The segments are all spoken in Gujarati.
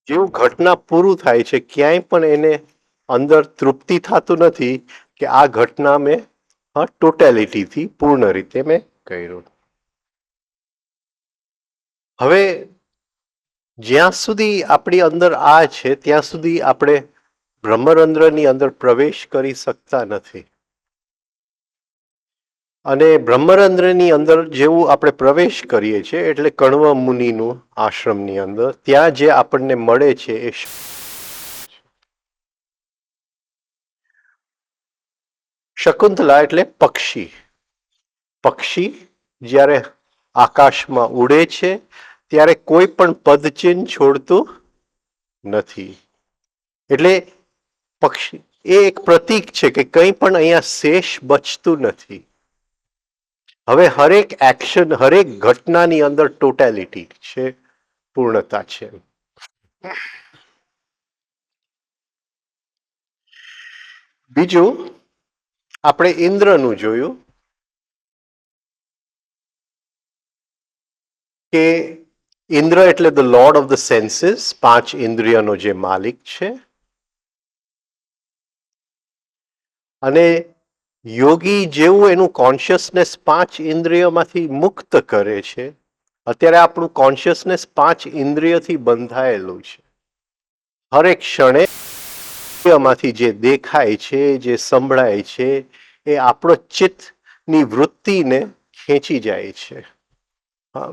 જેવું ઘટના પૂરું થાય છે ક્યાંય પણ એને અંદર તૃપ્તિ થતું નથી કે આ ઘટના મેં ટોટેલિટીથી પૂર્ણ રીતે મેં કર્યું. હવે જ્યાં સુધી આપણી અંદર આ છે ત્યાં સુધી આપણે બ્રહ્મરંધ્રની અંદર પ્રવેશ કરી શકતા નથી. અને બ્રહ્મરંધ્રની અંદર જેવું આપણે પ્રવેશ કરીએ છીએ એટલે કણવ મુનિનું આશ્રમની અંદર ત્યાં જે આપણને મળે છે એ શકુંતલા એટલે પક્ષી. પક્ષી જ્યારે આકાશમાં ઉડે છે ત્યારે કોઈ પણ પદચિહ્ન છોડતું નથી. એટલે પક્ષી એ એક પ્રતીક છે કે કંઈ પણ અહીંયા શેષ બચતું નથી. હવે હરેક એક્શન હરેક ઘટનાની અંદર ટોટેલિટી છે, પૂર્ણતા છે. બીજું આપણે ઇન્દ્રનું જોયું કે ઇન્દ્ર એટલે the lord of the senses, 5 ઇન્દ્રિયનો જે માલિક છે. અને યોગી જેવું એનું કોન્શિયસનેસ 5 ઇન્દ્રિયોમાંથી મુક્ત કરે છે. અત્યારે આપણું કોન્શિયસનેસ 5 ઇન્દ્રિયથી બંધાયેલું છે. હરેક ક્ષણે માંથી જે દેખાય છે, જે સંભળાય છે, એ આપણો ચિત્તની વૃત્તિને ખેંચી જાય છે. હા,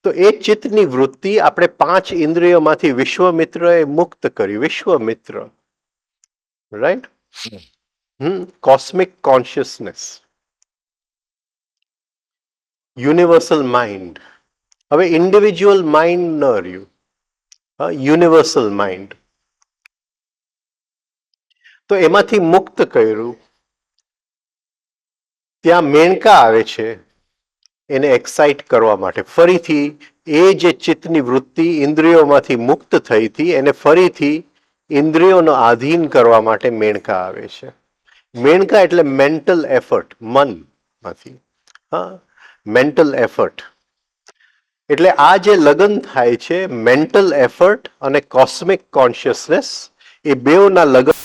તો એ ચિત્તની વૃત્તિ આપણે 5 ઇન્દ્રિયોમાંથી વિશ્વમિત્રએ મુક્ત કરી. Vishwamitra, right? Cosmic consciousness, universal mind. હવે ઇન્ડિવિજ્યુઅલ માઇન્ડ ન રહ્યું, યુનિવર્સલ માઇન્ડ. તો એમાંથી મુક્ત કર્યું. ત્યાં મેનકા આવે છે એને એક્સાઇટ કરવા માટે. ફરીથી એ જે ચિત્તની વૃત્તિ ઇન્દ્રિયોમાંથી મુક્ત થઈ હતી એને ફરીથી ઇન્દ્રિયોનો આધીન કરવા માટે મેનકા આવે છે. મેનકા એટલે મેન્ટલ એફર્ટ, મનમાંથી. હા, મેન્ટલ એફર્ટ. એટલે આ જે લગ્ન થાય છે મેન્ટલ એફર્ટ અને કોસ્મિક કોન્શિયસનેસ, એ બેઉના લગ્ન,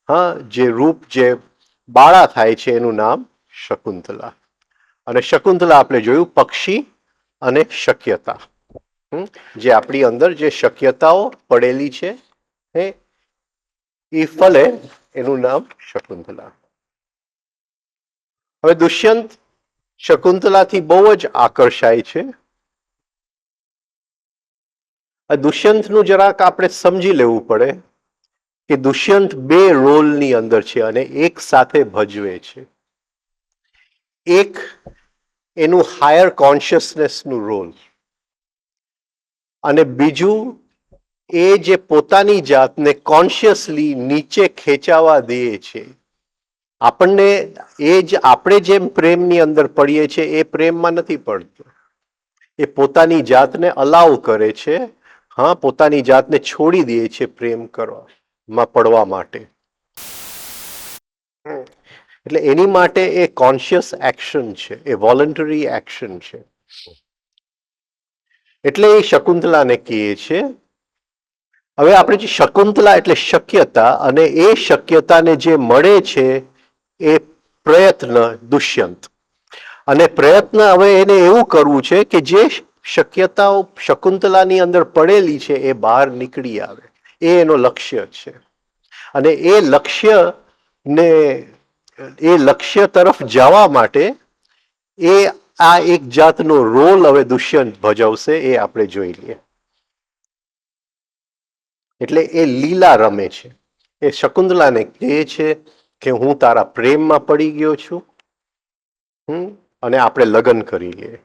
હા, જે રૂપ જે બાળા થાય છે એનું નામ શકુંતલા. અને શકુંતલા આપણે જોયું પક્ષી અને શક્યતા. જે આપણી અંદર જે શક્યતાઓ પડેલી છે એ ફલે એનું નામ શકુંતલા. હવે દુષ્યંત શકુંતલાથી બહુ જ આકર્ષાય છે. દુષ્યંતનું જરાક આપણે સમજી લેવું પડે કે દુષ્યંત 2 રોલની અંદર છે અને એક સાથે ભજવે છે. એક એનું હાયર કોન્શિયસનેસનું રોલ, અને બીજું એ જે પોતાની જાતને કોન્શિયસલી નીચે ખેંચાવા દે છે. આપણને એ જ આપણે જેમ પ્રેમની અંદર પડીએ છીએ એ પ્રેમમાં નથી પડતો. એ પોતાની જાતને અલાવ કરે છે, હા, પોતાની જાતને છોડી દે છે પ્રેમ કરવામાં પડવા માટે. એટલે એની માટે એ કોન્શિયસ એક્શન છે, એ વોલન્ટરી એક્શન છે. એટલે એ શકુંતલાને કહે છે. હવે આપણે જે શકુંતલા એટલે શક્યતા, અને એ શક્યતાને જે મળે છે એ પ્રયત્ન દુષ્યંત. અને પ્રયત્ન હવે એને એવું કરવું છે કે જે શક્યતાઓ શકુંતલાની અંદર પડેલી છે એ બહાર નીકળી આવે. એ એનો લક્ષ્ય છે. અને એ લક્ષ્ય તરફ જવા માટે એ આ એક જાતનો રોલ હવે દુષ્યંત ભજવશે, એ આપણે જોઈ લઈએ. એટલે એ લીલા રમે છે. એ શકુંતલાને કહે છે કે હું તારા પ્રેમમાં પડી ગયો છું, અને આપણે લગ્ન કરી લઈએ.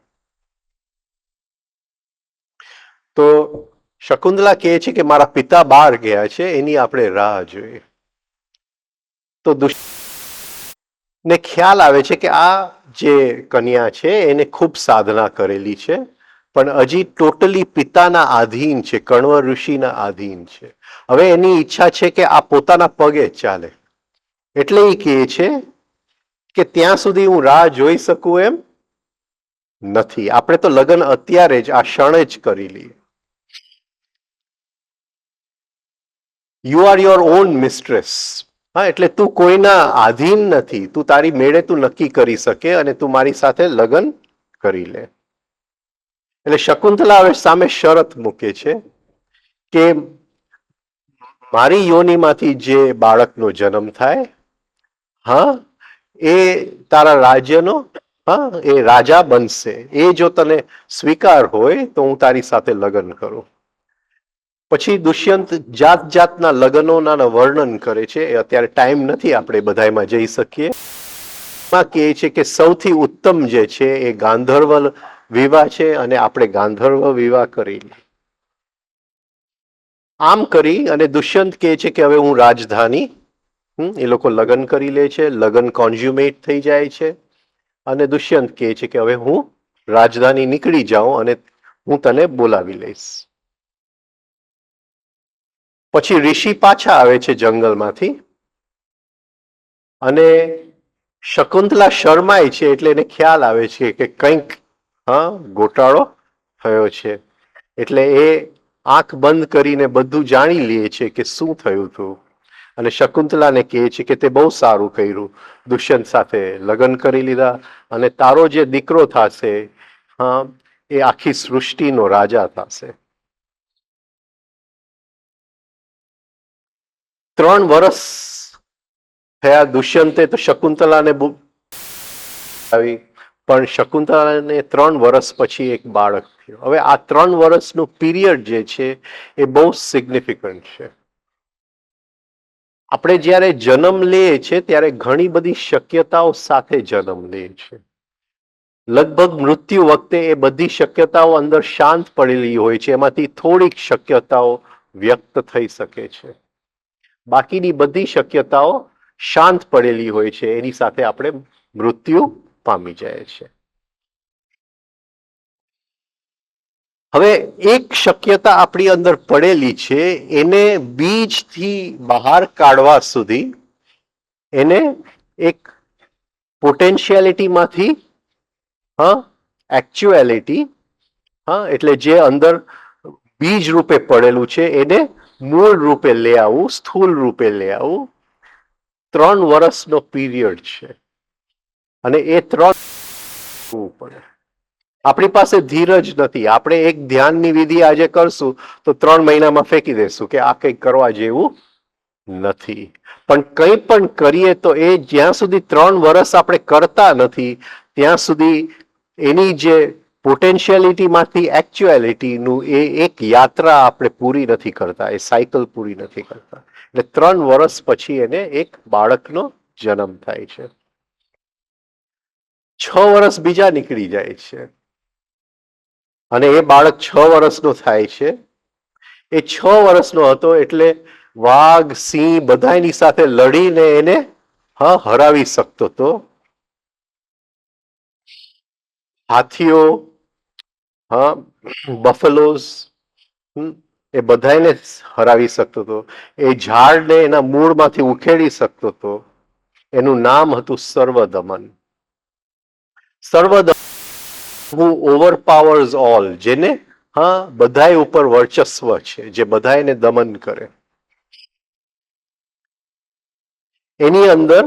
તો શકુંતલા કહે છે કે મારા પિતા બહાર ગયા છે, એની આપણે રાહ જોઈએ. તો ને ખ્યાલ આવે છે કે આ જે કન્યા છે એને ખૂબ સાધના કરેલી છે, પણ હજી ટોટલી પિતાના આધીન છે, કણ્વ ઋષિના આધીન છે. હવે એની ઈચ્છા છે કે આ પોતાના પગે ચાલે, એટલે એ કહે છે કે ત્યાં સુધી હું રાહ જોઈ શકું એમ નથી. આપણે તો લગ્ન અત્યારે જ આ ક્ષણે જ કરી લઈએ. You are your own mistress. હા, એટલે તું કોઈના આધીન નથી, તું તારી મેળે તું નક્કી કરી શકે અને તું મારી સાથે લગ્ન કરી લે. એટલે શકુંતલા હવે સામે શરત મૂકે છે કે મારી યોનિમાંથી જે બાળકનો જન્મ થાય, હા, એ તારા રાજ્યનો, હા, એ રાજા બનશે. એ જો તને સ્વીકાર હોય તો હું તારી સાથે લગ્ન કરું. પછી દુષ્યંત જાત જાતના લગ્નોના વર્ણન કરે છે. એ અત્યારે ટાઈમ નથી આપણે બધામાં જઈ શકીએ. એમાં કહે છે કે સૌથી ઉત્તમ જે છે એ ગાંધર્વ વિવાહ છે અને આપણે ગાંધર્વ વિવાહ કરી. આમ કરી અને દુષ્યંત કહે છે કે હવે હું રાજધાની, એ લોકો લગ્ન કરી લે છે, લગ્ન કોન્ઝ્યુમેટ થઈ જાય છે અને દુષ્યંત કહે છે કે હવે હું રાજધાની નીકળી જાઉં અને હું તને બોલાવી લઈશ. પછી ઋષિ પાછા આવે છે જંગલમાંથી અને શકુંતલા શરમાય છે, એટલે એને ખ્યાલ આવે છે કે કંઈક ગોટાળો થયો છે. એટલે એ આંખ બંધ કરીને બધું જાણી લે છે કે શું થયું હતું અને શકુંતલાને કહે છે કે તે બહુ સારું કર્યું, દુષ્યંત સાથે લગ્ન કરી લીધા અને તારો જે દીકરો થશે, હા, એ આખી સૃષ્ટિનો રાજા થશે. 3 વર્ષ થયા દુષ્યંતે તો શકુંતલાને આવી, પણ શકુંતલાને 3 વર્ષ પછી એક બાળક થયો. હવે આ 3 વર્ષનું પીરિયડ જે છે એ બહુ સિગ્નિફિકન્ટ છે. આપણે જ્યારે જન્મ લઈએ છીએ ત્યારે ઘણી બધી શક્યતાઓ સાથે જન્મ લઈએ છીએ. લગભગ મૃત્યુ વખતે એ બધી શક્યતાઓ અંદર શાંત પડેલી હોય છે, એમાંથી થોડીક શક્યતાઓ વ્યક્ત થઈ શકે છે. બાકીની બધી શક્યતાઓ શાંત પડેલી હોય છે, એની સાથે આપણે મૃત્યુ પામી જાય છે. હવે એક શક્યતા આપણી અંદર પડેલી છે, એને બીજથી બહાર કાઢવા સુધી એને એક પોટેન્શિયાલિટીમાંથી એકચ્યુઆલિટી, એટલે જે અંદર બીજ રૂપે પડેલું છે એને મૂળ રૂપે લઈ આવવું, સ્થૂલ રૂપે લઈ આવવું. 3 વર્ષનો પીરિયડ છે અને એ 3 પડે. આપણી પાસે ધીરજ નથી. આપણે એક ધ્યાનની વિધિ આજે કરશું તો 3 મહિનામાં ફેંકી દેશું કે આ કંઈક કરવા જેવું નથી. પણ કંઈ પણ કરીએ તો એ જ્યાં સુધી 3 વર્ષ આપણે કરતા નથી ત્યાં સુધી એની જે પોટેન્શિયાલિટીમાંથી એકચ્યુઆલિટીનું એ એક યાત્રા આપણે પૂરી નથી કરતા, એ સાયકલ પૂરી નથી કરતા. એટલે 3 વર્ષ પછી એને એક બાળકનો જન્મ થાય છે. 6 વર્ષ બીજા નીકળી જાય છે અને એ બાળક 6 વર્ષનો થાય છે. એ 6 વર્ષનો હતો એટલે વાઘ, સિંહ બધાની સાથે લડીને એને હરાવી શકતો હતો. હાથીઓ, બફેલોઝ, એ બધાને હરાવી શકતો હતો. એ ઝાડને એના મૂળમાંથી ઉખેડી શકતો હતો. એનું નામ હતું સર્વદમન. સર્વદમન who overpowers all, જેને બધાય ઉપર વર્ચસ્વ છે, જે બધાયને દમન કરે. એની અંદર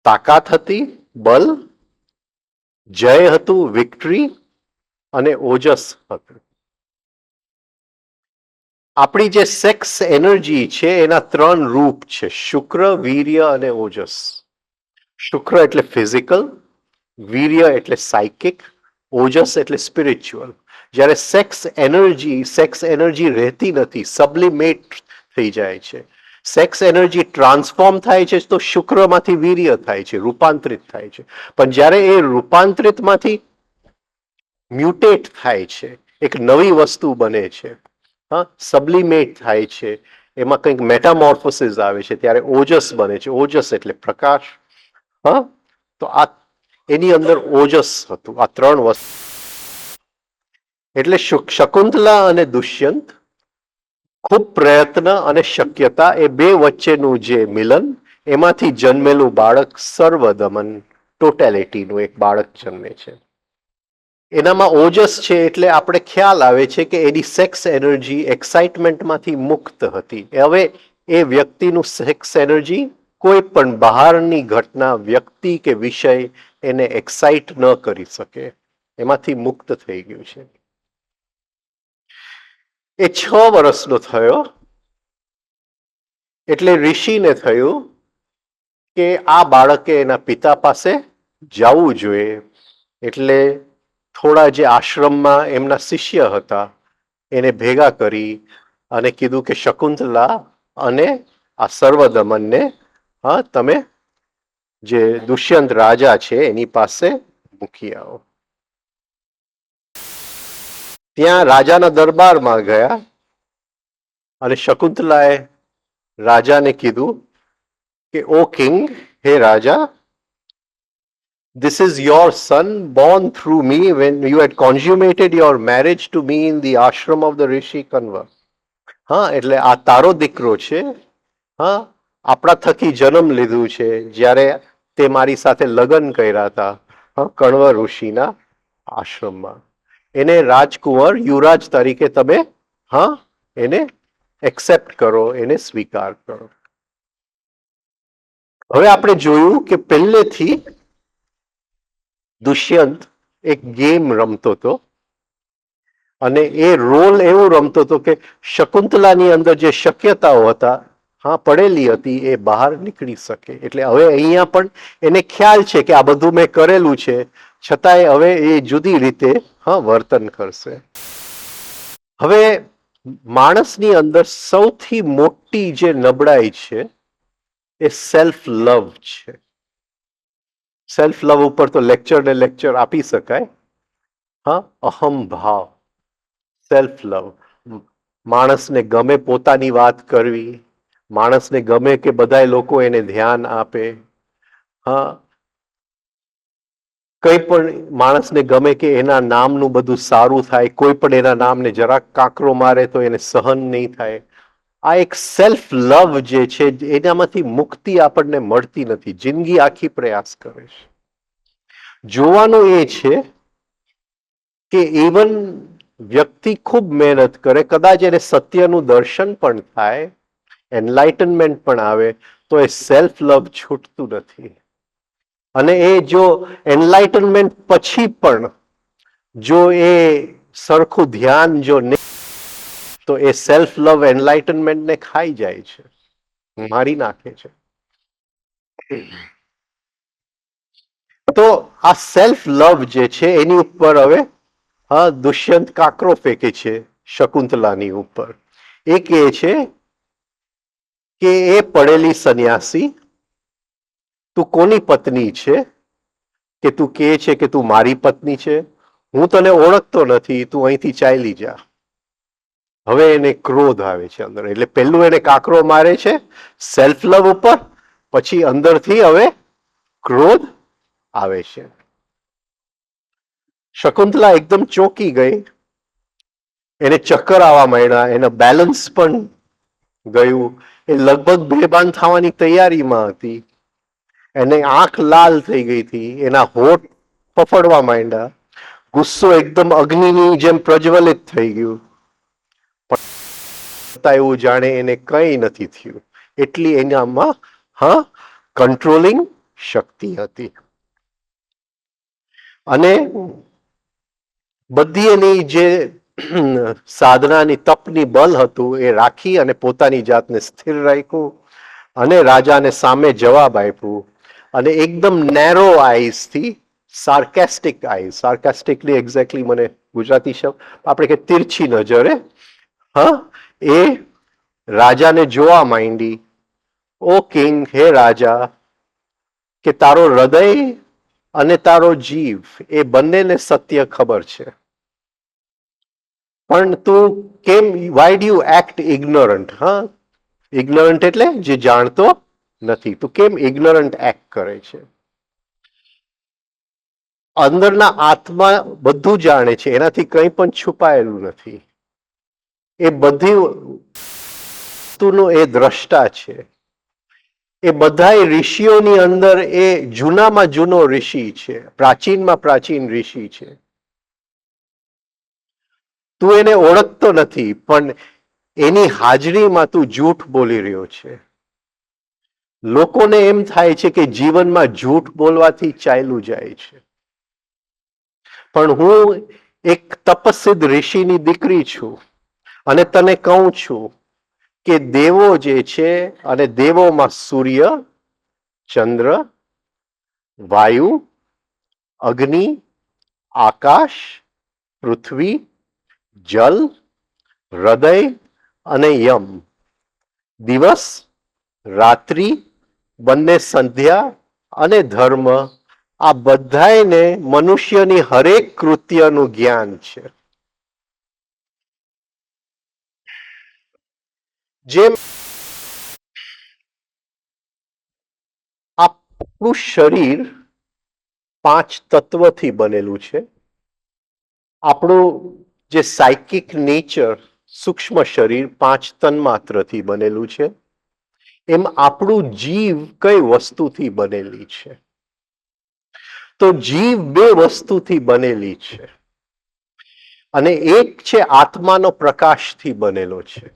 તાકાત હતી, બલ, જય હતું, વિક્ટરી અને ઓજસ હતું. આપણી જે સેક્સ એનર્જી છે એના 3 રૂપ છે, શુક્ર, વીર્ય અને ઓજસ. શુક્ર એટલે ફિઝિકલ, વીર્ય એટલે સાયકિક, ઓજસ એટલે સ્પિરિચ્યુઅલ. જ્યારે સેક્સ એનર્જી રહેતી નથી, સબ્લિમેટ થઈ જાય છે. સેક્સ એનર્જી ટ્રાન્સફોર્મ થાય છે તો શુક્રમાંથી વીર્ય થાય છે, રૂપાંતરિત થાય છે. પણ જ્યારે એ રૂપાંતરિતમાંથી મ્યુટેટ થાય છે, એક નવી વસ્તુ બને છે, સબ્લિમેટ થાય છે, એમાં કંઈક મેટામોર્ફોસિસ આવે છે, ત્યારે ઓજસ બને છે. ઓજસ એટલે પ્રકાશ. હા, તો આ એની અંદર ઓજસ હતું. આ ત્રણ વસ્તુ એટલે શકુંતલા અને દુષ્યંત ખૂબ પ્રયત્ન અને શક્યતા એ બે વચ્ચેનું જે મિલન, એમાંથી જન્મેલું બાળક સર્વદમન ટોટેલિટીનું એક બાળક જન્મે છે. એનામાં ઓજસ છે એટલે આપણે ખ્યાલ આવે છે કે એની સેક્સ એનર્જી એક્સાઇટમેન્ટમાંથી મુક્ત હતી. હવે એ વ્યક્તિનું સેક્સ એનર્જી કોઈ પણ બહારની ઘટના, વ્યક્તિ કે વિષય એને એક્સાઇટ ન કરી શકે, એમાંથી મુક્ત થઈ ગયું છે. એ 6 વર્ષનો થયો એટલે ઋષિને થયું કે આ બાળકે એના પિતા પાસે જવું જોઈએ. એટલે થોડા જે આશ્રમમાં એમના શિષ્ય હતા એને ભેગા કરી અને કીધું કે શકુંતલા અને આ સર્વદમનને તમે જે દુષ્યંત રાજા છે એની પાસે મૂકી આવો. ત્યાં રાજાના દરબારમાં ગયા અને શકુંતલાએ રાજાને કીધું કે ઓ કિંગ, હે રાજા, this is your son born through me when you had consummated your marriage to me in the ashram of the rishi Kanva. હા, એટલે આ તારો દીકરો છે. હા, આપણા થકી જન્મ લીધું છે જ્યારે તે મારી સાથે લગ્ન કર્યા હતા કણવ ઋષિના આશ્રમમાં. એને રાજકુંવર યુવરાજ તરીકે તમે એને એક્સેપ્ટ કરો, એને સ્વીકાર કરો. હવે આપણે જોયું કે પહેલેથી દુષ્યંત એક ગેમ રમતો હતો અને એ રોલ એવો રમતો હતો કે શકુંતલાની અંદર જે શક્યતાઓ હતા પડેલી હતી એ બહાર નીકળી શકે. એટલે હવે અહીંયા પણ એને ખ્યાલ છે કે આ બધું મેં કરેલું છે, છતાંય હવે એ જુદી રીતે વર્તન કરશે. હવે માણસની અંદર સૌથી મોટી જે નબળાઈ છે એ સેલ્ફ લવ છે. સેલ્ફ લવ ઉપર તો લેક્ચર ને લેક્ચર આપી શકાય. અહમ ભાવ, સેલ્ફ લવ. માણસને ગમે પોતાની વાત કરવી, માણસને ગમે કે બધા લોકો એને ધ્યાન આપે. કંઈ પણ માણસને ગમે કે એના નામનું બધું સારું થાય, કોઈ પણ એના નામને જરાક કાંકરો મારે તો એને સહન નહીં થાય. આ એક સેલ્ફ લવ જે છે એનામાંથી મુક્તિ આપણને મળતી નથી. જિંદગી આખી પ્રયાસ કરે છે. જોવાનું એ છે કે ઇવન વ્યક્તિ ખૂબ મહેનત કરે, કદાચ એને સત્યનું દર્શન પણ થાય, એનલાઇટનમેન્ટ પણ આવે, તો એ સેલ્ફ લવ છૂટતું નથી. અને એ જો એનલાઇટનમેન્ટ પછી પણ જો એ સરખું ધ્યાન જો તો એ સેલ્ફ લવ એનલાઇટનમેન્ટને ખાઈ જાય છે, મારી નાખે છે. તો આ સેલ્ફ લવ જે છે એની ઉપર હવે દુષ્યંત કાકરો ફેંકે છે શકુંતલાની ઉપર. એ કહે છે કે એ પડેલી સન્યાસી, તું કોની પત્ની છે કે તું કહે છે કે તું મારી પત્ની છે? હું તને ઓળખતો નથી, તું અહીંથી ચાલી જા. હવે એને ક્રોધ આવે છે અંદર. એટલે પહેલું એને કાકરો મારે છે સેલ્ફ લવ ઉપર, પછી અંદરથી હવે ક્રોધ આવે છે. શકુંતલા એકદમ ચોંકી ગઈ, એને ચક્કર આવવા માંડ્યા, એનો બેલેન્સ પણ ગયું. એ લગભગ બેભાન થવાની તૈયારીમાં હતી. એને આંખ લાલ થઈ ગઈ હતી, એના હોઠ ફફડવા માંડ્યા, ગુસ્સો એકદમ અગ્નિની જેમ પ્રજ્વલિત થઈ ગયું. એવું જાણે એને કંઈ નથી થયું. એટલી એનામાં કંટ્રોલિંગ શક્તિ હતી. અને બધી એની જે સાધનાની તપની બલ હતું એ રાખી અને પોતાની જાતને સ્થિર રાખ્યું અને રાજાને સામે જવાબ આપ્યું. અને એકદમ નેરો આઈઝ થી, સાર્કેસ્ટિક આઈઝ, સાર્કેસ્ટિકલી એક્ઝેક્ટલી મને ગુજરાતી શબ્દ આપણે કે તિરછી નજરે એ રાજાને જોવા માંડી. ઓ કિંગ, હે રાજા, કે તારો હૃદય અને તારો જીવ એ બંનેને સત્ય ખબર છે. પણ તું કેમ, why do you act ignorant? હા, ઇગ્નોરન્ટ એટલે જે જાણતો નથી. તું કેમ ઇગ્નોરન્ટ એક્ટ કરે છે? અંદરના આત્મા બધું જાણે છે, એનાથી કંઈ પણ છુપાયેલું નથી. એ બધી વસ્તુનો એ દ્રષ્ટા છે. એ બધાય ઋષિઓની અંદર એ જૂનામાં જૂનો ઋષિ છે, પ્રાચીનમાં પ્રાચીન ઋષિ છે. તું એને ઓળખતો નથી, પણ એની હાજરીમાં તું જૂઠ બોલી રહ્યો છે. લોકોને એમ થાય છે કે જીવનમાં જૂઠ બોલવાથી ચાલ્યું જાય છે, પણ હું એક તપસ્વિદ ઋષિની દીકરી છું અને તને કહું છું કે દેવો જે છે, અને દેવોમાં સૂર્ય, ચંદ્ર, વાયુ, અગ્નિ, આકાશ, પૃથ્વી, જલ, હૃદય અને યમ, દિવસ રાત્રિ, બંને સંધ્યા અને ધર્મ, આ બધાયને મનુષ્યની હરેક કૃત્યનું જ્ઞાન છે. જેમ આપણું શરીર 5 તત્વથી બનેલું છે, આપણું જે સાયકિક નેચર સૂક્ષ્મ શરીર 5 તન્માત્રથી બનેલું છે, એમ આપણું જીવ કઈ વસ્તુથી બનેલી છે? તો જીવ 2 વસ્તુથી બનેલી છે, અને એક છે આત્માનો પ્રકાશથી બનેલો છે,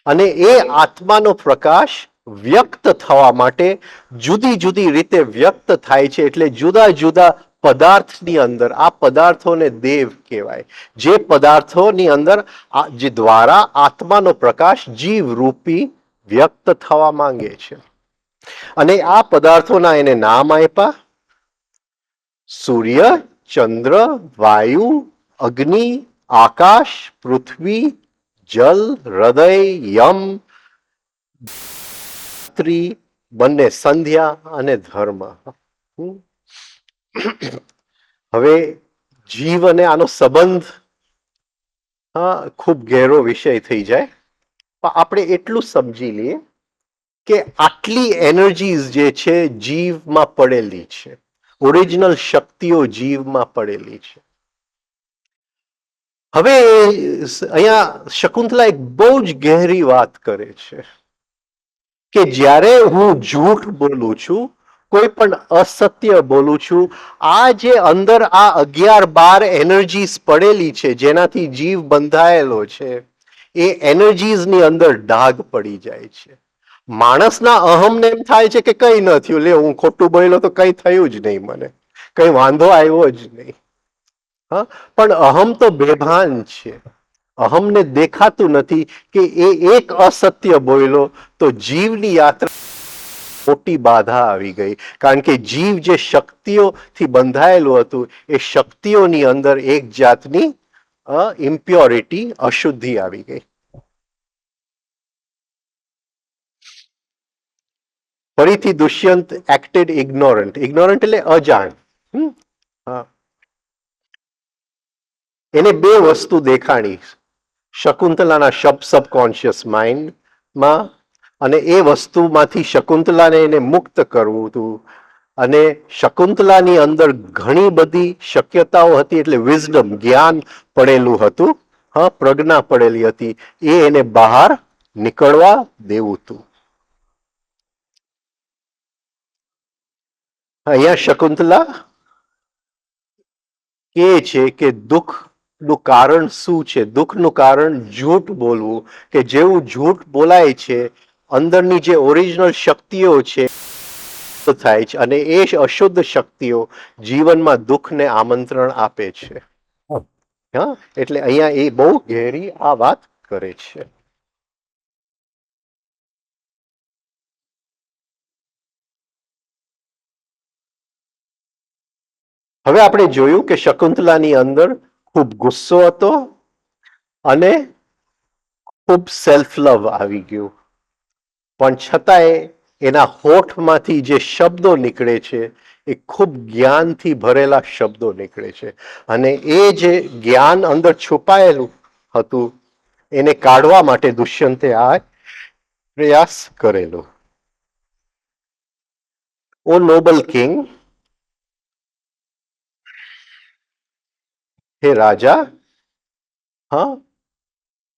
અને એ આત્માનો પ્રકાશ વ્યક્ત થવા માટે જુદી જુદી રીતે વ્યક્ત થાય છે. એટલે જુદા જુદા પદાર્થની અંદર, આ પદાર્થોને દેવ કહેવાય, જે પદાર્થોની અંદર જે દ્વારા આત્માનો પ્રકાશ જીવરૂપી વ્યક્ત થવા માંગે છે. અને આ પદાર્થોના એને નામ આપ્યા: સૂર્ય, ચંદ્ર, વાયુ, અગ્નિ, આકાશ, પૃથ્વી, જલ, હૃદય, યમ, બંને સંધ્યા અને ધર્મ. હવે જીવ અને આનો સંબંધ ખૂબ ગહેરો વિષય થઈ જાય, પણ આપણે એટલું સમજી લઈએ કે આટલી એનર્જીઝ જે છે જીવમાં પડેલી છે, ઓરિજિનલ શક્તિઓ જીવમાં પડેલી છે. હવે અહીંયા શકુંતલા એક બહુ જ ગહેરી વાત કરે છે કે જ્યારે હું જૂઠ બોલું છું, કોઈ પણ અસત્ય બોલું છું, આ જે અંદર આ 11-12 એનર્જીસ પડેલી છે, જેનાથી જીવ બંધાયેલો છે, એ એનર્જીસની અંદર ડાઘ પડી જાય છે. માણસના અહમને એમ થાય છે કે કઈ ન થયું, લે હું ખોટું બોલ્યો તો કઈ થયું જ નહીં, મને કઈ વાંધો આવ્યો જ નહીં. હા, પણ અહમ તો બેભાન છે. અહમને દેખાતું નથી કે એ એક અસત્ય બોલ્યો તો જીવની યાત્રા મોટી બાધા આવી ગઈ, કારણ કે જીવ જે શક્તિઓથી બંધાયેલું હતું, એ શક્તિઓની અંદર એક જાતની ઇમ્પ્યોરિટી, અશુદ્ધિ આવી ગઈ. ફરીથી દુષ્યંત એક્ટેડ ઇગ્નોરન્ટ. ઇગ્નોરન્ટ એટલે અજાણ. એને 2 વસ્તુ દેખાણી શકુંતલાના સબકોન્શિયસ માઇન્ડમાં, અને એ વસ્તુમાંથી શકુંતલાને એને મુક્ત કરવું હતું. અને શકુંતલાની અંદર ઘણી બધી શક્યતાઓ હતી, એટલે વિઝડમ, જ્ઞાન પડેલું હતું, પ્રજ્ઞા પડેલી હતી, એ એને બહાર નીકળવા દેવું હતું. અહીંયા શકુંતલા કહે છે કે દુઃખનું કારણ શું છે? દુઃખનું કારણ જૂઠ બોલવું, કે જેવું જૂઠ બોલાય છે, અંદરની જે ઓરિજિનલ શક્તિઓ છે થાય છે, અને એ અશુદ્ધ શક્તિઓ જીવનમાં દુઃખને આમંત્રણ આપે છે. એટલે અહીંયા એ બહુ ગહેરી આ વાત કરે છે. હવે આપણે જોયું કે શકુંતલાની અંદર ખૂબ ગુસ્સો હતો અને ખૂબ સેલ્ફ લવ આવી ગયું, પણ છતાંય એના હોઠમાંથી જે શબ્દો નીકળે છે એ ખૂબ જ્ઞાનથી ભરેલા શબ્દો નીકળે છે, અને એ જે જ્ઞાન અંદર છુપાયેલું હતું એને કાઢવા માટે દુષ્યંતે આ પ્રયાસ કરેલો. ઓ નોબલ કિંગ, હે રાજા, હા,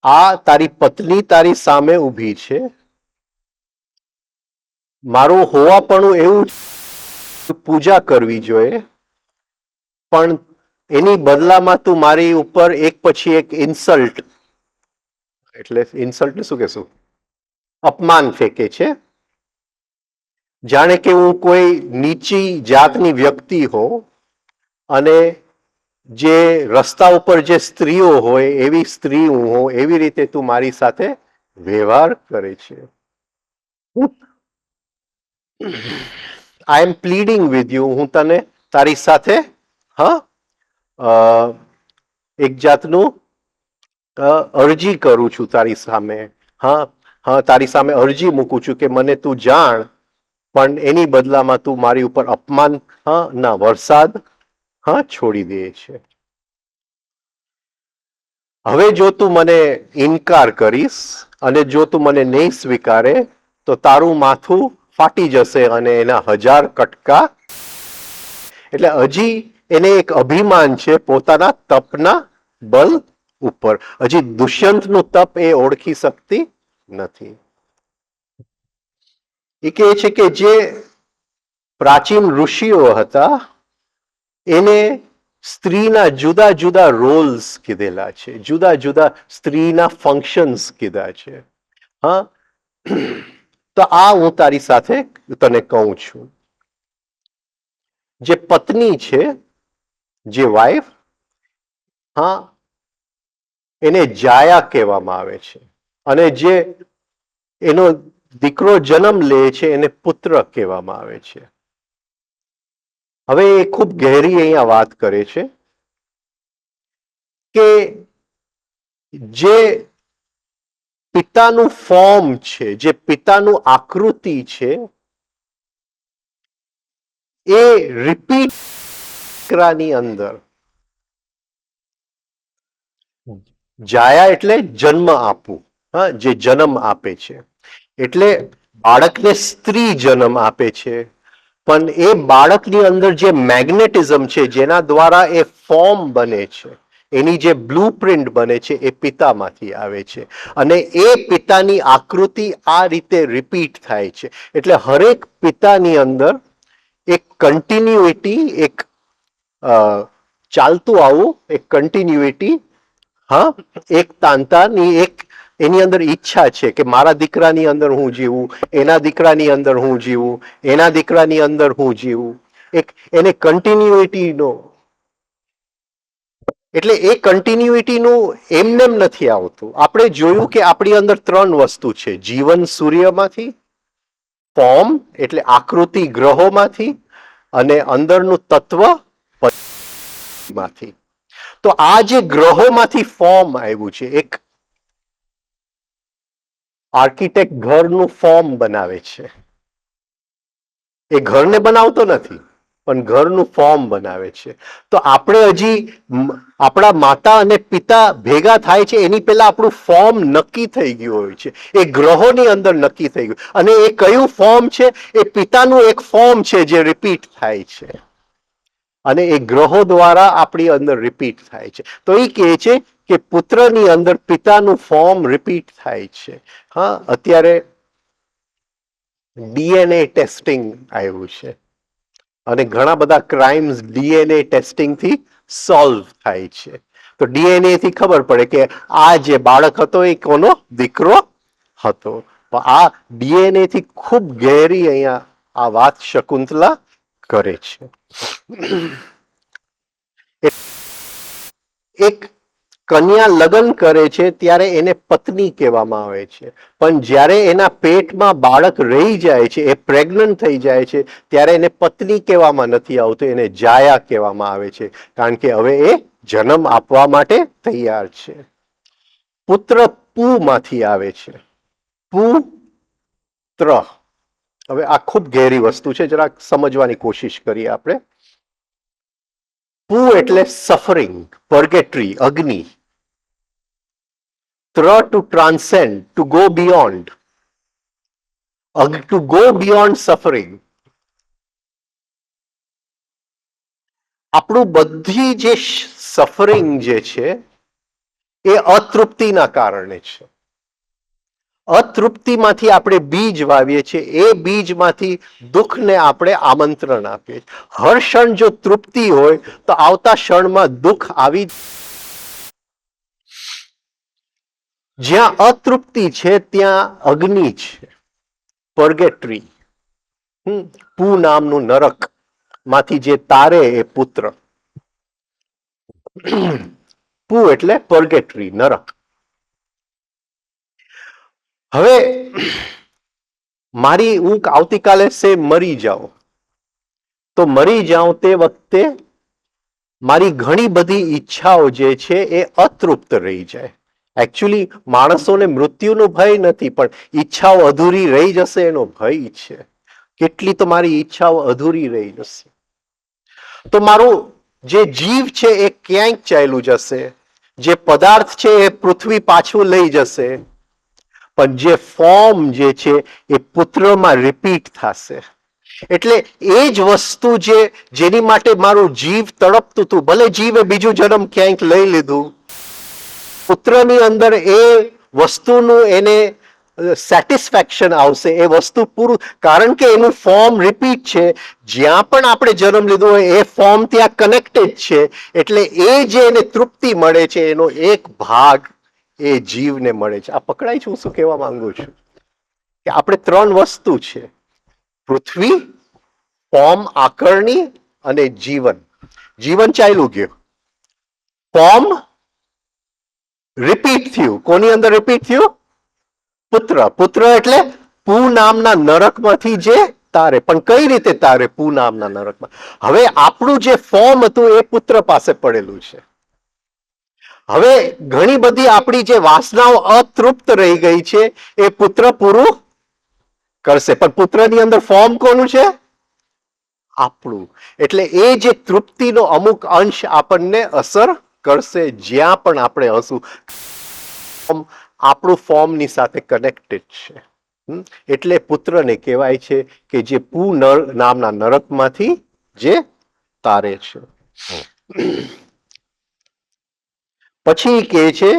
આ તારી પત્ની તારી સામે ઊભી છે. મારું હોવાપણું એવું પૂજા કરવી જોઈએ, પણ એની બદલામાં તું મારી ઉપર એક પછી એક ઇન્સલ્ટ, એટલે ઇન્સલ્ટ શું કહેશું, અપમાન ફેંકે છે. જાણે કે હું કોઈ નીચી જાતની વ્યક્તિ હોઉં અને જે રસ્તા ઉપર જે સ્ત્રીઓ હોય એવી સ્ત્રી હું હોઉં, એવી રીતે તું મારી સાથે વ્યવહાર કરે છે. આઈ એમ પ્લીડિંગ વિથ યુ, હું તને તારી સાથે એક જાતનું અરજી કરું છું તારી સામે. તારી સામે અરજી મૂકું છું કે મને તું જાણ, પણ એની બદલામાં તું મારી ઉપર અપમાન ના વરસાદ છોડી દે છે. હવે જો તું મને ઇનકાર કરીશ અને જો તું મને નહીં સ્વીકારે તો તારું માથું ફાટી જશે અને એના 1000 કટકા. એટલે હજી એને એક અભિમાન છે પોતાના તપના બલ ઉપર. હજી દુષ્યંતનું તપ એ ઓળખી શકતી નથી. એ કહે છે કે જે પ્રાચીન ઋષિઓ હતા એને સ્ત્રીના જુદા જુદા રોલ્સ કીધેલા છે, જુદા જુદા સ્ત્રીના ફંક્શન્સ કીધા છે. હા, તો આ હું તારી સાથે તને કહું છું. જે પત્ની છે, જે વાઇફ, એને જાયા કહેવામાં આવે છે, અને જે એનો દીકરો જન્મ લે છે એને પુત્ર કહેવામાં આવે છે. હવે એ ખૂબ ગહેરી અહીંયા વાત કરે છે કે જે પિતાનું ફોર્મ છે, જે પિતાનું આકૃતિ છે, એ રિપીટ દીકરાની અંદર, જાયા એટલે જન્મ આપવું, જે જન્મ આપે છે, એટલે બાળકને સ્ત્રી જન્મ આપે છે, પણ એ બાળકની અંદર જે મેગ્નેટિઝમ છે, જેના દ્વારા એ ફોર્મ બને છે, એની જે બ્લુ પ્રિન્ટ બને છે, એ પિતામાંથી આવે છે. અને એ પિતાની આકૃતિ આ રીતે રિપીટ થાય છે. એટલે હરેક પિતાની અંદર એક કન્ટિન્યુઇટી, એક ચાલતું આવું એક કન્ટિન્યુઇટી, એક તાંતાની એક એની અંદર ઈચ્છા છે કે મારા દીકરાની અંદર હું જીવું, એના દીકરાની અંદર હું જીવું, એના દીકરાની અંદર હું જીવું, એક એને કન્ટિન્યુઇટીનો. એટલે એ કન્ટિન્યુઇટીનું એમનેમ નથી આવતું. આપણે જોયું કે આપણી અંદર 3 વસ્તુ છે: જીવન સૂર્યમાંથી, ફોર્મ એટલે આકૃતિ ગ્રહોમાંથી, અને અંદરનું તત્વ માંથી. તો આ જે ગ્રહોમાંથી ફોર્મ આવ્યું છે, એક આર્કિટેક્ટ ઘરનું ફોર્મ બનાવે છે. એ ઘરને બનાવતો નથી, પણ ઘરનું ફોર્મ બનાવે છે. તો આપણે હજી આપણા માતા અને પિતા ભેગા થાય છે એની પહેલા આપણું ફોર્મ નક્કી થઈ ગયું હોય છે. એ ગ્રહોની અંદર નક્કી થઈ ગયું. અને એ કયું ફોર્મ છે? એ પિતાનું એક ફોર્મ છે જે રિપીટ થાય છે, અને એ ગ્રહો દ્વારા આપણી અંદર રિપીટ થાય છે. તો એ કહે છે કે પુત્રની અંદર પિતાનું ફોર્મ રિપીટ થાય છે. અત્યારે ડીએનએ ટેસ્ટિંગ આવ્યું છે, અને ઘણા બધા ક્રાઇમ્સ ડીએનએ ટેસ્ટિંગથી સોલ્વ થાય છે. તો ડીએનએ થી ખબર પડે કે આ જે બાળક હતો એ કોનો દીકરો હતો. પણ આ ડીએનએ થી ખૂબ ગહેરી અહીંયા આ વાત શકુંતલા કરે છે. એક કન્યા લગ્ન કરે છે ત્યારે એને પત્ની કહેવામાં આવે છે, પણ જ્યારે એના પેટમાં બાળક રહી જાય છે, એ પ્રેગ્નન્ટ થઈ જાય છે, ત્યારે એને પત્ની કહેવામાં નથી આવતું, એને જાયા કહેવામાં આવે છે, કારણ કે હવે એ જન્મ આપવા માટે તૈયાર છે. પુત્ર પુ માંથી આવે છે, પુત્ર. હવે આ ખૂબ ગહેરી વસ્તુ છે, જરાક સમજવાની કોશિશ કરીએ આપણે. પુ એટલે સફરિંગ, પર્ગેટરી, અગ્નિ. to transcend, to go beyond, to go beyond suffering. આપણું બધી જે સફરિંગ જે છે એ અતૃપ્તિના કારણે છે. અતૃપ્તિમાંથી આપણે બીજ વાવીએ છીએ, એ બીજમાંથી દુઃખને આપણે આમંત્રણ આપીએ. હર ક્ષણ જો તૃપ્તિ હોય તો આવતા ક્ષણમાં દુઃખ આવી. જ્યાં અતૃપ્તિ છે ત્યાં અગ્નિ છે, પર્ગેટરી, પુ નામનું નરક માંથી જે તારે એ પુત્ર. પુ એટલે પર્ગેટરી, નરક. હવે મારી હું આવતીકાલે સે મરી જાઉં, તો મરી જાઉં તે વખતે મારી ઘણી બધી ઈચ્છાઓ જે છે એ અતૃપ્ત રહી જાય. એકચ્યુઅલી માણસોને મૃત્યુનો ભય નથી, પણ ઈચ્છાઓ અધૂરી રહી જશે એનો ભય છે. કેટલી તો મારી ઈચ્છાઓ અધૂરી રહી જશે. તો મારું જે જીવ છે એ ક્યાંક ચાલ્યું જશે, જે પદાર્થ છે એ પૃથ્વી પાછું લઈ જશે, પણ જે ફોર્મ જે છે એ પુત્રમાં રિપીટ થશે. એટલે એ જ વસ્તુ જેની માટે મારું જીવ તડપતું હતું, ભલે જીવે બીજું જન્મ ક્યાંક લઈ લીધું, પુત્રની અંદર એ વસ્તુનું એને સેટિસ્ફેક્શન આવશે, એ વસ્તુ પૂરું, કારણ કે એનું ફોર્મ રિપીટ છે. જ્યાં પણ આપણે જન્મ લીધો હોય એ ફોર્મ ત્યાં કનેક્ટેડ છે, એટલે એ જે એને તૃપ્તિ મળે છે એનો એક ભાગ એ જીવને મળે છે. આ પકડાય છે હું શું કહેવા માંગુ છું? કે આપણે ત્રણ વસ્તુ છે, પૃથ્વી, ફોર્મ આકરણી અને જીવન. જીવન ચાલ્યું ગયું, ફોર્મ રિપીટ થયું. કોની અંદર રિપીટ થયું? પુત્ર. પુત્ર એટલે પુ નામના નરકમાંથી જે તારે. પણ કઈ રીતે તારે? પુ નામના નરકમાં. હવે આપણું જે ફોર્મ હતું એ પુત્ર પાસે પડેલું છે. હવે ઘણી બધી આપણી જે વાસનાઓ અતૃપ્ત રહી ગઈ છે એ પુત્ર પૂરું કરશે, પણ પુત્રની અંદર ફોર્મ કોનું છે? આપણું. એટલે એ જે તૃપ્તિનો અમુક અંશ આપણને અસર કરશે જ્યાં પણ આપણે હશું. આપણું ફોર્મની સાથે કનેક્ટેડ છે. એટલે પુત્રને કહેવાય છે કે જે પુ નામના નરકમાંથી જે તારે છે. પછી કહે છે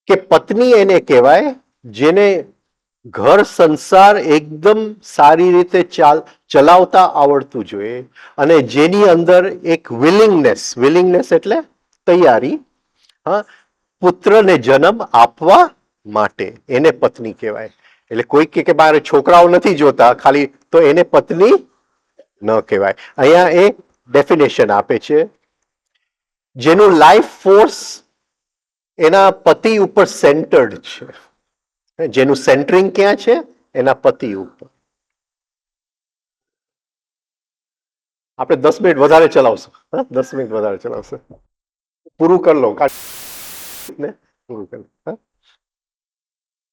કે પત્ની એને કહેવાય જેને ઘર સંસાર એકદમ સારી રીતે ચલાવતા આવડતું જોઈએ, અને જેની અંદર એક વિલિંગનેસ એટલે તૈયારી, પુત્રને જન્મ આપવા માટે, એને પત્ની કહેવાય. એટલે કોઈ કે મારે છોકરાઓ નથી જોતા ખાલી, તો એને પત્ની ન કહેવાય. અહીંયા એ ડેફિનેશન આપે છે, જેનું લાઈફ ફોર્સ એના પતિ ઉપર સેન્ટર્ડ છે. જેનું સેન્ટરિંગ ક્યાં છે? એના પતિ ઉપર. આપણે 10 મિનિટ વધારે ચલાવશું. 10 મિનિટ વધારે ચલાવશે. પૂરું કરી લો.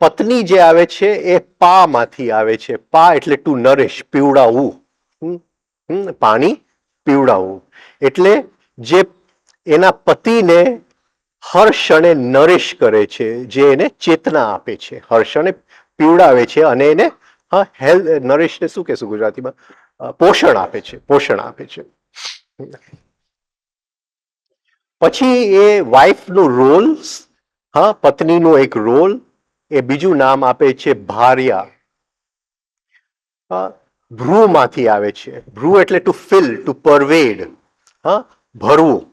પત્ની જે આવે છે એ પા માંથી આવે છે. પા એટલે ટુ નરેશ, પીવડાવવું. પાણી પીવડાવવું. એટલે જે એના પતિને હર ક્ષણે નરેશ કરે છે, જે એને ચેતના આપે છે, હર ક્ષણે પીવડાવે છે અને એને હેલ્થ, નરેશને શું કહેશું ગુજરાતીમાં? પોષણ આપે છે, પોષણ આપે છે. પછી એ વાઇફનું રોલ, પત્નીનું એક રોલ, એ બીજું નામ આપે છે ભાર્યા. ભ્રૂમાંથી આવે છે. ભ્રૂ એટલે ટુ ફિલ, ટુ પરવેડ, ભરવું,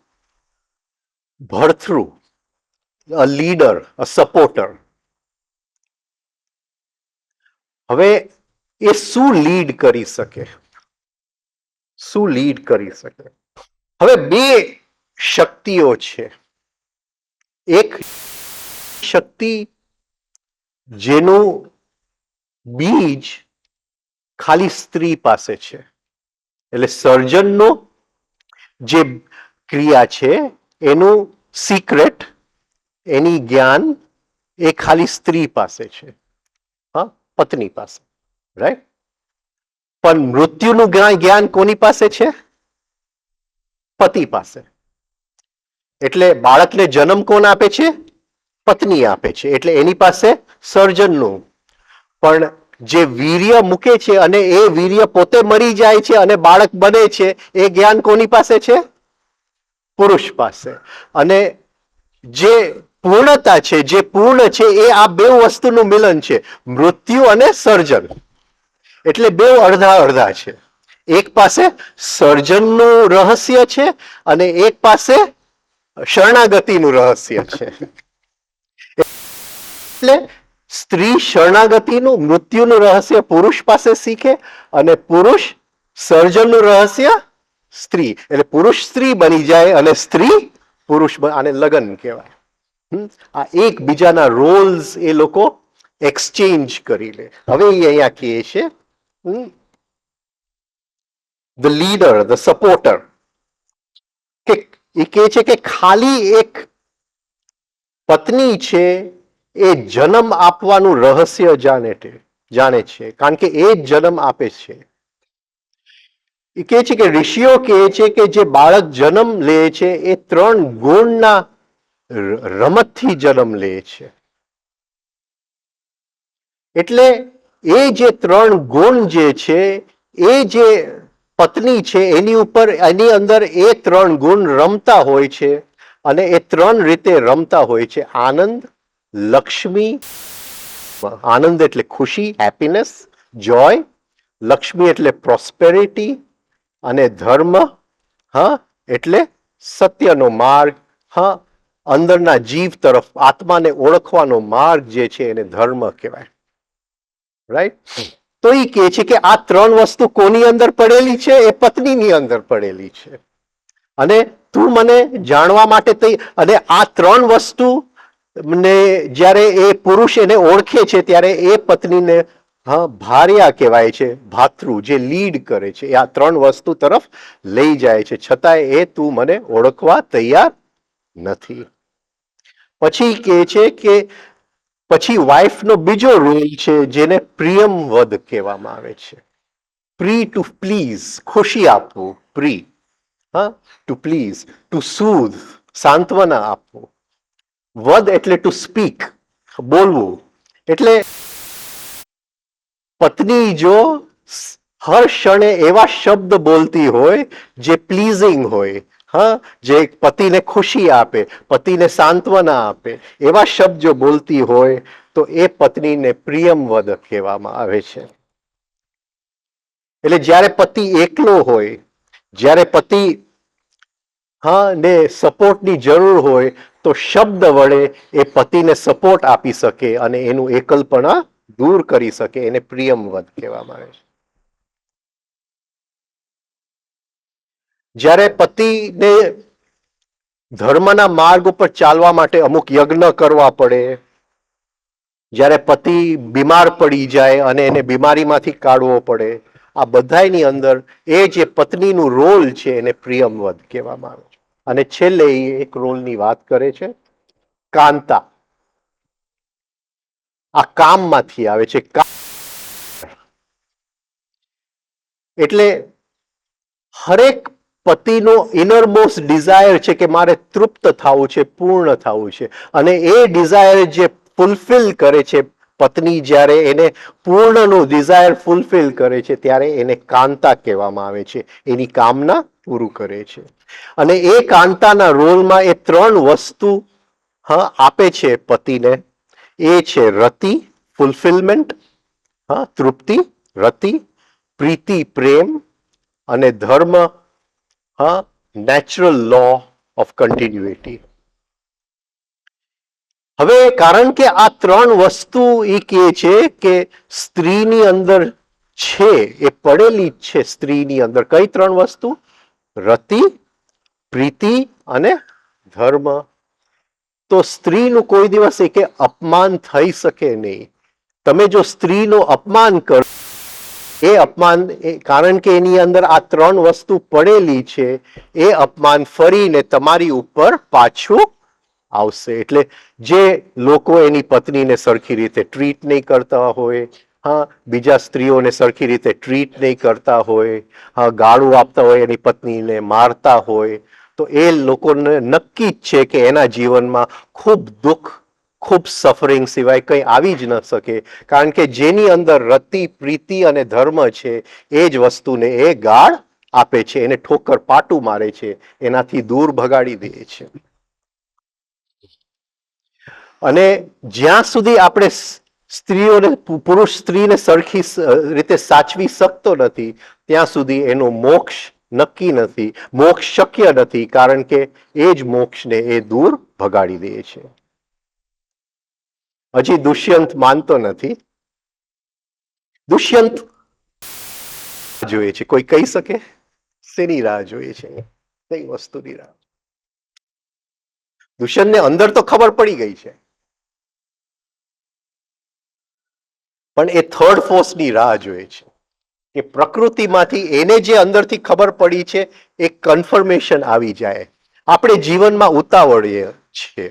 ભરથરું, અ લીડર, અ સપોર્ટર. હવે એ શું લીડ કરી શકે? શું લીડ કરી શકે? હવે બે શક્તિઓ છે. એક શક્તિ જેનું બીજ ખાલી સ્ત્રી પાસે છે, એટલે સર્જનનો જે ક્રિયા છે એનું સિક્રેટ, એની જ્ઞાન એ ખાલી સ્ત્રી પાસે છે, પત્ની પાસે, રાઈટ? પણ મૃત્યુનું જ્ઞાન કોની પાસે છે? પતિ પાસે. એટલે બાળકને જન્મ કોણ આપે છે? પત્ની આપે છે. એટલે એની પાસે સર્જનનું, પણ જે વીર્ય મૂકે છે અને એ વીર્ય પોતે મરી જાય છે અને બાળક બને છે, એ જ્ઞાન કોની પાસે છે? પુરુષ પાસે. અને જે પૂર્ણતા છે, જે પૂર્ણ છે, એ આ બે વસ્તુનું મિલન છે, મૃત્યુ અને સર્જન. એટલે બે અડધા અડધા છે. એક પાસે સર્જનનું રહસ્ય છે અને એક પાસે શરણાગતિનું રહસ્ય છે. એટલે સ્ત્રી શરણાગતિનું, મૃત્યુનું રહસ્ય પુરુષ પાસે શીખે અને પુરુષ સર્જનનું રહસ્ય સ્ત્રી. એટલે પુરુષ સ્ત્રી બની જાય અને સ્ત્રી પુરુષ, આને લગ્ન કહેવાય. આ એકબીજાના રોલ્સ એ લોકો એક્સચેન્જ કરી લે. હવે એ અહીંયા કહે છે, ધ લીડર, ધ સપોર્ટર, કે એ કહે છે કે ખાલી એક પત્ની છે એ જન્મ આપવાનું રહસ્ય જાણે છે, કારણ કે એ જ જન્મ આપે છે. એ કહે છે કે ઋષિઓ કહે છે કે જે બાળક જન્મ લે છે એ 3 ગુણના રમતથી જન્મ લે છે. એટલે એ જે 3 ગુણ જે છે, એ જે પત્ની છે એની ઉપર, એની અંદર એ 3 ગુણ રમતા હોય છે અને એ 3 રીતે રમતા હોય છે. આનંદ, લક્ષ્મી, આનંદ એટલે ખુશી, હેપીનેસ, જોય. લક્ષ્મી એટલે પ્રોસ્પેરિટી અને ધર્મ, એટલે સત્યનો માર્ગ, અંદરના જીવ તરફ આત્માને ઓળખવાનો માર્ગ જે છે એને ધર્મ કહેવાય. રાઈટ? તો એ કહે છે કે આ 3 વસ્તુ કોની અંદર પડેલી છે? એ પત્નીની અંદર પડેલી છે. અને તું મને જાણવા માટે અને આ 3 વસ્તુ ને જ્યારે એ પુરુષ એને ઓળખે છે ત્યારે એ પત્નીને ભાર્યા કહેવાય છે, ભાતૃ, જે લીડ કરે છે, એ આ 3 વસ્તુ તરફ લઈ જાય છે, છતાંય એ તું મને ઓળખવા તૈયાર નથી. પછી કહે છે કે પછી વાઇફનો બીજો રોલ છે જેને પ્રિયમવદ કહેવામાં આવે છે. પ્રી, ટુ પ્લીઝ, ખુશી આપવું, પ્રી. ટુ પ્લીઝ, ટુ સૂધ, સાંત્વના આપવું. વદ એટલે ટુ સ્પીક, બોલવું. એટલે પત્ની જો હર ક્ષણે એવા શબ્દ બોલતી હોય જે પ્લીઝિંગ હોય, જે પતિને ખુશી આપે, પતિને સાંત્વના આપે, એવા શબ્દ જો બોલતી હોય તો એ પત્નીને પ્રિયમવદ કહેવામાં આવે છે. એટલે જ્યારે પતિ એકલો હોય, જ્યારે પતિ ને સપોર્ટની જરૂર હોય, તો શબ્દ વડે એ પતિને સપોર્ટ આપી શકે અને એનું એકલપણા દૂર કરી શકે, એને પ્રિયમવદ કહેવામાં આવે છે. જ્યારે પતિને ધર્મના માર્ગ ઉપર ચાલવા માટે અમુક યજ્ઞ કરવા પડે, જ્યારે પતિ બીમાર પડી જાય અને એને બીમારીમાંથી કાઢવો પડે, આ બધાની અંદર એ જે પત્નીનું રોલ છે એને પ્રિયમવદ કહેવામાં આવે છે. અને છેલ્લે એ એક રોલની વાત કરે છે, કાંતા. આ કામમાંથી આવે છે. એટલે હરેક પતિનો ઇનરમોસ્ટ ડિઝાયર છે કે મારે તૃપ્ત થવું છે, પૂર્ણ થવું છે, અને એ ડિઝાયર જે ફૂલફિલ કરે છે પત્ની, જ્યારે એને પૂર્ણનું ડિઝાયર ફૂલફિલ કરે છે ત્યારે એને કાંતા કહેવામાં આવે છે. એની કામના પૂરું કરે છે. અને એ કાંતાના રોલમાં એ 3 વસ્તુ આપે છે પતિને. એ છે રતિ, ફુલફિલમેન્ટ, તૃપ્તિ, રતિ, પ્રીતિ, પ્રેમ, અને ધર્મ, નેચરલ લો ઓફ કન્ટિન્યુટી. હવે કારણ કે આ 3 વસ્તુ એ કહે છે કે સ્ત્રીની અંદર છે, એ પડેલી જ છે સ્ત્રીની અંદર. કઈ 3 વસ્તુ? રતિ, પ્રીતિ અને ધર્મ. તો સ્ત્રીનું કોઈ દિવસ કે અપમાન થઈ શકે નહીં. તમે જો સ્ત્રીનું અપમાન કરો, એ અપમાન, કારણ કે એની અંદર આ 3 વસ્તુ પડેલી છે, એ અપમાન ફરીને તમારી ઉપર પાછું આવશે. એટલે જે લોકો એની પત્નીને સરખી રીતે ટ્રીટ નહીં કરતા હોય, બીજા સ્ત્રીઓને સરખી રીતે ટ્રીટ નહીં કરતા હોય, ગાળું આપતા હોય, એની પત્નીને મારતા હોય, તો એ લોકોને નક્કી જ છે કે એના જીવનમાં ખૂબ દુઃખ, ખૂબ સફરિંગ સિવાય કંઈ આવી જ ન શકે. કારણ કે જેની અંદર રતિ, પ્રીતિ અને ધર્મ છે એ જ વસ્તુને એ ગાળ આપે છે, એને ઠોકર પાટું મારે છે, એનાથી દૂર ભગાડી દે છે. અને જ્યાં સુધી આપણે સ્ત્રીઓને, પુરુષ સ્ત્રીને સરખી રીતે સાચવી શકતો નથી ત્યાં સુધી એનો મોક્ષ નક્કી નથી, મોક્ષ શક્ય નથી, કારણ કે એ જ મોક્ષને એ દૂર ભગાડી દે છે. હજી દુષ્યંત માનતો નથી. દુષ્યંત જોઈએ છે. કોઈ કહી શકે શેની રાહ જોઈએ છે? કઈ વસ્તુની રાહ? દુષ્યંતને અંદર તો ખબર પડી ગઈ છે, પણ એ થર્ડ ફોર્સની રાહ જોઈએ છે કે પ્રકૃતિમાંથી એને જે અંદરથી ખબર પડી છે એ કન્ફર્મેશન આવી જાય. આપણે જીવનમાં ઉતાવળીએ છીએ.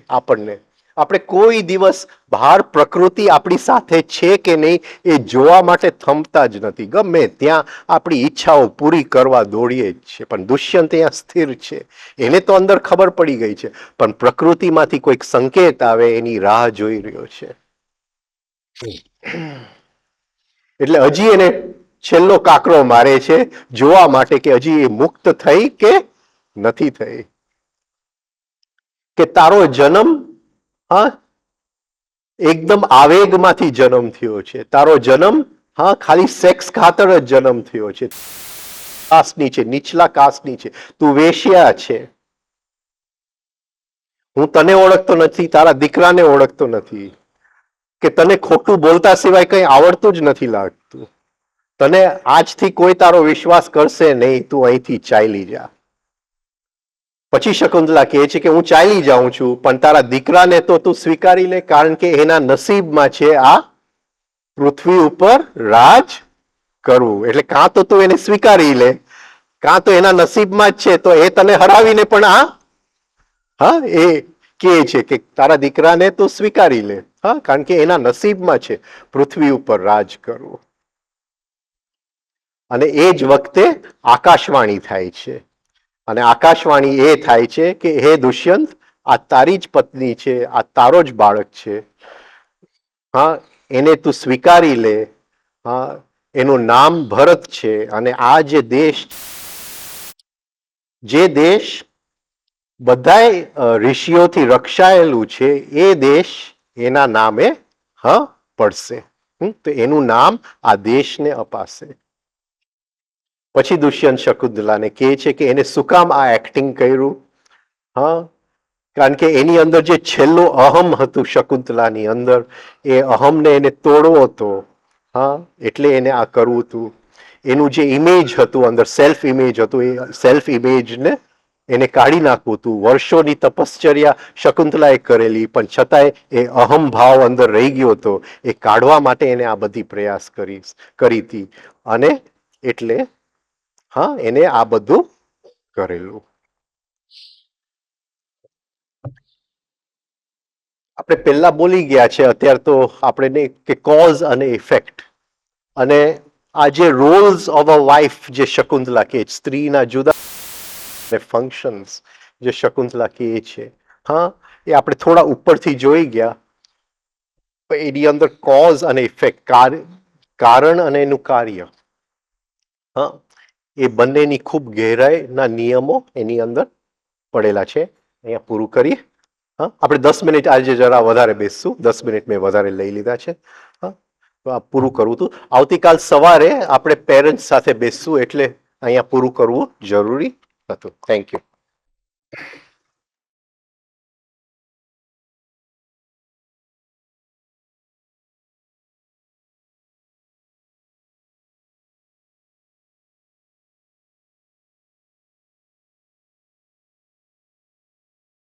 આપણે કોઈ દિવસ બહાર પ્રકૃતિ આપણી સાથે છે કે નહીં એ જોવા માટે થંભતા જ નથી. ગમે ત્યાં આપણી ઈચ્છાઓ પૂરી કરવા દોડીએ જ છે. પણ દુષ્યંત ત્યાં સ્થિર છે. એને તો અંદર ખબર પડી ગઈ છે, પણ પ્રકૃતિમાંથી કોઈક સંકેત આવે એની રાહ જોઈ રહ્યો છે. એટલે હજી એને છેલ્લો કાકરો મારે છે જોવા માટે કે હજી એ મુક્ત થઈ કે નથી થઈ. કે તારો જન્મ એકદમ આવેગમાંથી જન્મ થયો છે. તારો જન્મ ખાલી સેક્સ ખાતર જ જન્મ થયો છે. કાસ્ટની છે, નીચલા કાસ્ટની છે, તું વેશ્યા છે. હું તને ઓળખતો નથી, તારા દીકરાને ઓળખતો નથી, કે તને ખોટું બોલતા સિવાય કંઈ આવડતું જ નથી લાગતું. તને આજથી કોઈ તારો વિશ્વાસ કરશે નહીં, તું અહીંથી ચાલી જા. પછી શકુંતલા કહે છે કે હું ચાલી જાઉં છું, પણ તારા દીકરાને તો તું સ્વીકારી લે, કારણ કે એના નસીબમાં છે આ પૃથ્વી ઉપર રાજ કરવું. એટલે કાં તો તું એને સ્વીકારી લે, કાં તો એના નસીબમાં જ છે તો એ તને હરાવીને પણ એ કહે છે કે તારા દીકરાને તું સ્વીકારી લે, કારણ કે એના નસીબમાં છે પૃથ્વી ઉપર રાજ કરવું. અને એ જ વખતે આકાશવાણી થાય છે. અને આકાશવાણી એ થાય છે કે હે દુષ્યંત, આ તારી જ પત્ની છે, આ તારો જ બાળક છે, એને તું સ્વીકારી લે. એનું નામ ભરત છે. અને આ જે દેશ બધાય ઋષિઓથી રક્ષાયેલું છે એ દેશ એના નામે પડશે. તો એનું નામ આ દેશને અપાશે. પછી દુષ્યંત શકુંતલાને કહે છે કે એને શું કામ આ એક્ટિંગ કર્યું? કારણ કે એની અંદર જે છેલ્લો અહમ હતું શકુંતલાની અંદર, એ અહમને એને તોડવો હતો. એટલે એને આ કરવું હતું. એનું જે ઇમેજ હતું અંદર, સેલ્ફ ઇમેજ હતું, એ સેલ્ફ ઇમેજને એને કાઢી નાખવું હતું. વર્ષોની તપશ્ચર્યા શકુંતલાએ કરેલી, પણ છતાંય એ અહમ ભાવ અંદર રહી ગયો હતો. એ કાઢવા માટે એને આ બધી પ્રયાસ કરી હતી. અને એટલે એને આ બધું કરેલું. આપણે પહેલા બોલી ગયા છે, અત્યારે તો આપણે કે કોઝ અને ઇફેક્ટ. અને આ જે રોલ્સ ઓફ અ વાઇફ જે શકુંતલા કે સ્ત્રીના જુદા ફંક્શન્સ જે શકુંતલા કહે છે, એ આપણે થોડા ઉપરથી જોઈ ગયા. એની અંદર કોઝ અને ઇફેક્ટ, કારણ અને એનું કાર્ય, એ બંનેની ખૂબ ગહેરાઈના નિયમો એની અંદર પડેલા છે. અહીંયા પૂરું કરીએ. આપણે 10 મિનિટ આજે જરા વધારે બેસશું. 10 મિનિટ મેં વધારે લઈ લીધા છે. તો આ પૂરું કરવું હતું. આવતીકાલ સવારે આપણે પેરેન્ટ્સ સાથે બેસશું, એટલે અહીંયા પૂરું કરવું જરૂરી હતું. Thank you.